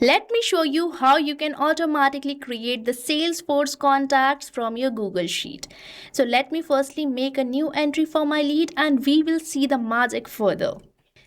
Let me show you how you can automatically create the Salesforce contacts from your Google Sheet. So let me firstly make a new entry for my lead and we will see the magic further.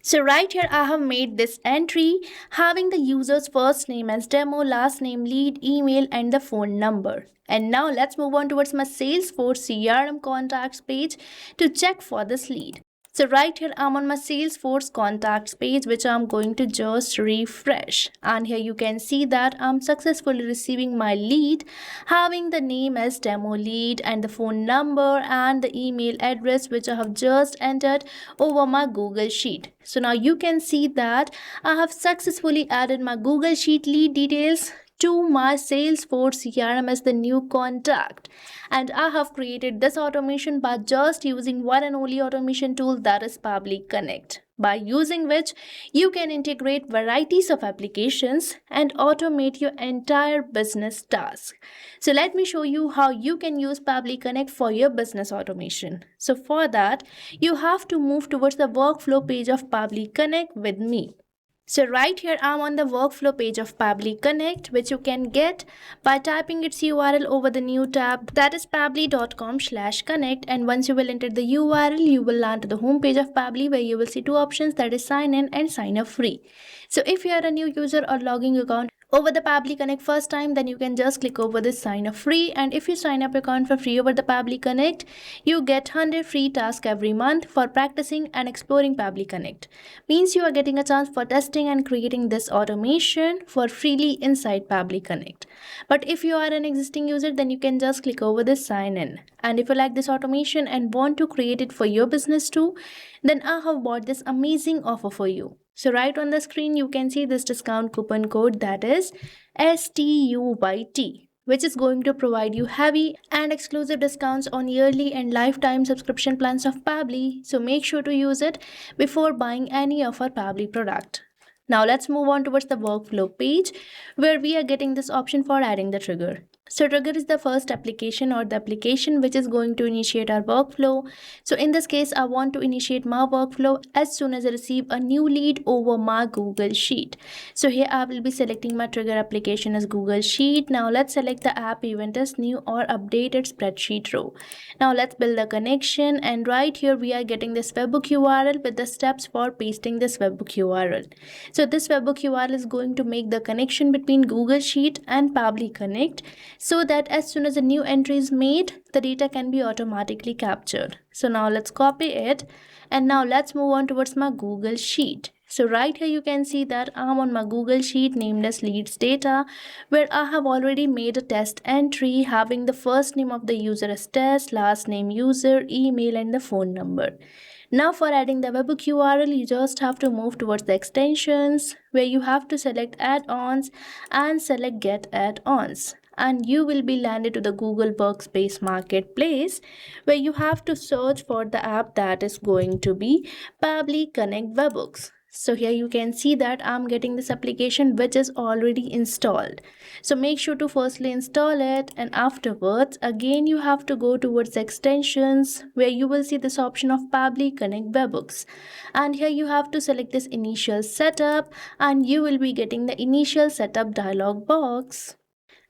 So right here I have made this entry having the user's first name as demo, last name, lead, email and the phone number. And now let's move on towards my Salesforce CRM contacts page to check for this lead. So right here I'm on my Salesforce contacts page which I'm going to just refresh, and here you can see that I'm successfully receiving my lead having the name as demo lead and the phone number and the email address which I have just entered over my Google Sheet. So now you can see that I have successfully added my Google Sheet lead details to my Salesforce CRM as the new contact, and I have created this automation by just using one and only automation tool, that is Pabbly Connect, by using which you can integrate varieties of applications and automate your entire business task. So let me show you how you can use Pabbly Connect for your business automation. So for that, you have to move towards the workflow page of Pabbly Connect with me. So right here I'm on the workflow page of Pabbly Connect, which you can get by typing its URL over the new tab, that is pabbly.com/connect, and once you will enter the URL you will land to the home page of Pabbly where you will see two options, that is sign in and sign up free. So if you are a new user or logging account over the Pabbly Connect first time, then you can just click over this sign up free, and if you sign up your account for free over the Pabbly Connect, you get 100 free tasks every month for practicing and exploring Pabbly Connect. Means you are getting a chance for testing and creating this automation for freely inside Pabbly Connect. But if you are an existing user, then you can just click over this sign in. And if you like this automation and want to create it for your business too, then I have bought this amazing offer for you. So right on the screen you can see this discount coupon code, that is STUYT, which is going to provide you heavy and exclusive discounts on yearly and lifetime subscription plans of Pabbly. So make sure to use it before buying any of our Pabbly product. Now let's move on towards the workflow page where we are getting this option for adding the trigger. So trigger is the first application or the application which is going to initiate our workflow. So in this case, I want to initiate my workflow as soon as I receive a new lead over my Google Sheet. So here I will be selecting my trigger application as Google Sheet. Now let's select the app event as new or updated spreadsheet row. Now let's build a connection, and right here we are getting this webhook URL with the steps for pasting this webhook URL. So this webhook URL is going to make the connection between Google Sheet and Pabbly Connect, so that as soon as a new entry is made, the data can be automatically captured. So now let's copy it, and now let's move on towards my Google Sheet. So right here you can see that I'm on my Google Sheet named as leads data, where I have already made a test entry having the first name of the user as test, last name user, email and the phone number. Now for adding the webhook URL, you just have to move towards the extensions where you have to select add-ons and select get add-ons, and you will be landed to the Google Workspace Marketplace where you have to search for the app that is going to be Pabbly Connect Webhooks. So here you can see that I'm getting this application which is already installed. So make sure to firstly install it, and afterwards again you have to go towards extensions where you will see this option of Pabbly Connect Webhooks, and here you have to select this initial setup, and you will be getting the initial setup dialog box.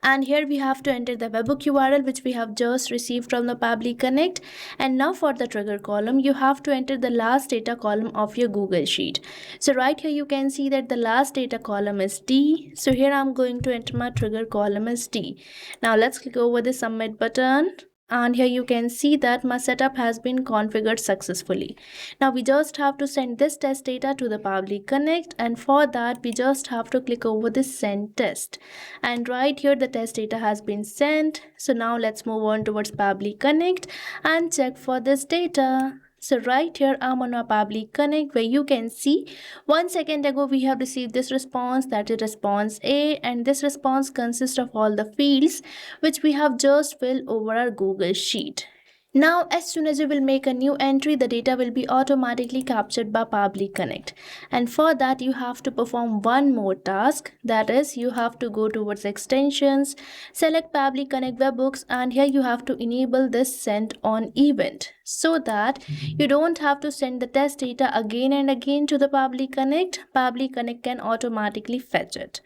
And here we have to enter the webhook URL which we have just received from the Pabbly Connect. And now for the trigger column, you have to enter the last data column of your Google Sheet. So right here you can see that the last data column is D. So here I'm going to enter my trigger column as D. Now let's click over the submit button. And here you can see that my setup has been configured successfully. Now we just have to send this test data to the Pabbly Connect, and for that we just have to click over this send test, and right here the test data has been sent. So now let's move on towards Pabbly Connect and check for this data. So right here I'm on our Pabbly Connect where you can see 1 second ago we have received this response, that is response A, and this response consists of all the fields which we have just filled over our Google Sheet. Now, as soon as you will make a new entry, the data will be automatically captured by Pabbly Connect. And for that, you have to perform one more task. That is, you have to go towards extensions, select Pabbly Connect webhooks, and here you have to enable this send on event so that you don't have to send the test data again and again to the Pabbly Connect. Pabbly Connect can automatically fetch it.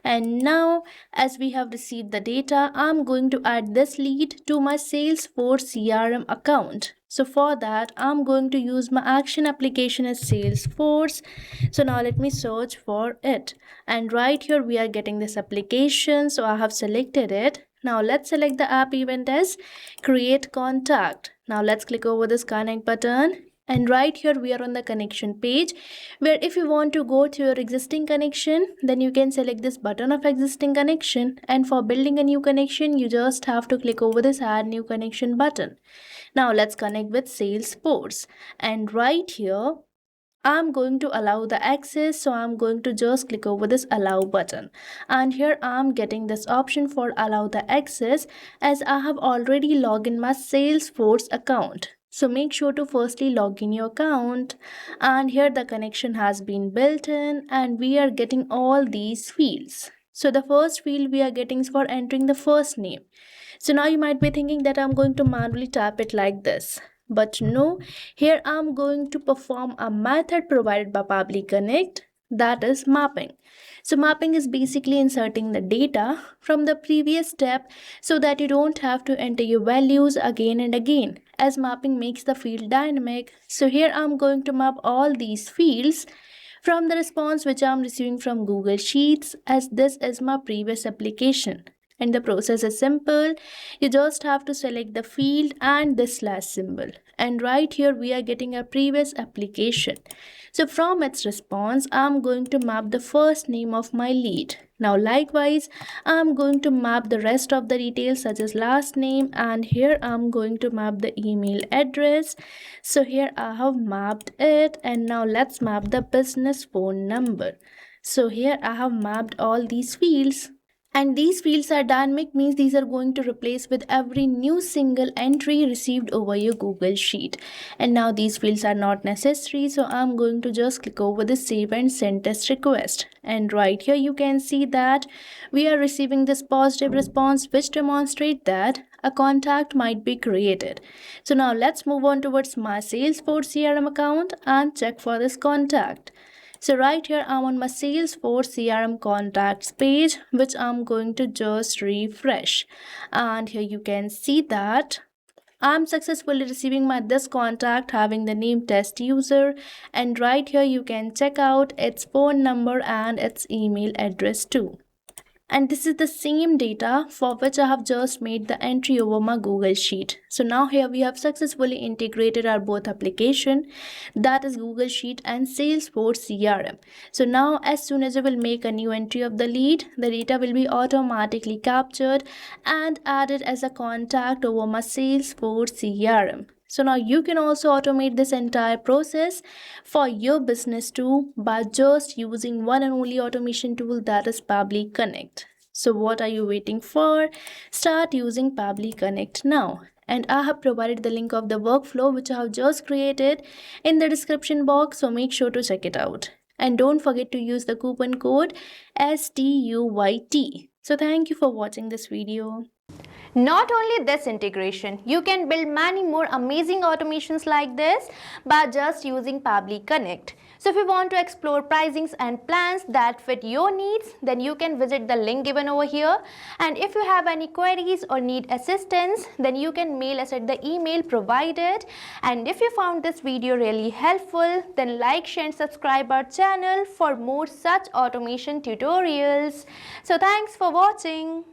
And now, as we have received the data, I'm going to add this lead to my Salesforce CRM account. So for that, I'm going to use my action application as Salesforce. So now let me search for it. And right here, we are getting this application. So I have selected it. Now let's select the app event as create contact. Now let's click over this connect button. And right here we are on the connection page, where if you want to go to your existing connection, then you can select this button of existing connection. And for building a new connection, you just have to click over this add new connection button. Now let's connect with Salesforce. And right here, I'm going to allow the access, so I'm going to just click over this allow button, and here I'm getting this option for allow the access as I have already logged in my Salesforce account. So make sure to firstly log in your account, and here the connection has been built in and we are getting all these fields. So the first field we are getting is for entering the first name. So now you might be thinking that I'm going to manually tap it like this. But no, here I'm going to perform a method provided by Pabbly Connect, that is mapping. So mapping is basically inserting the data from the previous step so that you don't have to enter your values again and again, as mapping makes the field dynamic. So here I'm going to map all these fields from the response which I'm receiving from Google Sheets, as this is my previous application. And the process is simple. You just have to select the field and this slash symbol. And right here we are getting a previous application. So from its response, I'm going to map the first name of my lead. Now likewise, I'm going to map the rest of the details such as last name, and here I'm going to map the email address. So here I have mapped it, and now let's map the business phone number. So here I have mapped all these fields. And these fields are dynamic, means these are going to replace with every new single entry received over your Google Sheet. And now these fields are not necessary, so I'm going to just click over the save and send test request. And right here you can see that we are receiving this positive response which demonstrates that a contact might be created. So now let's move on towards my Salesforce CRM account and check for this contact. So right here I'm on my Salesforce CRM contacts page, which I'm going to just refresh. And here you can see that I'm successfully receiving my this contact having the name test user, and right here you can check out its phone number and its email address too. And this is the same data for which I have just made the entry over my Google Sheet. So now here we have successfully integrated our both application, that is Google Sheet and Salesforce CRM. So now as soon as I will make a new entry of the lead, the data will be automatically captured and added as a contact over my Salesforce CRM. So now you can also automate this entire process for your business too by just using one and only automation tool, that is Pabbly Connect. So what are you waiting for? Start using Pabbly Connect now. And I have provided the link of the workflow which I have just created in the description box, so make sure to check it out. And don't forget to use the coupon code STUYT. So thank you for watching this video. Not only this integration, you can build many more amazing automations like this by just using Pabbly Connect. So if you want to explore pricings and plans that fit your needs, then you can visit the link given over here. And if you have any queries or need assistance, then you can mail us at the email provided. And if you found this video really helpful, then like, share and subscribe our channel for more such automation tutorials. So thanks for watching.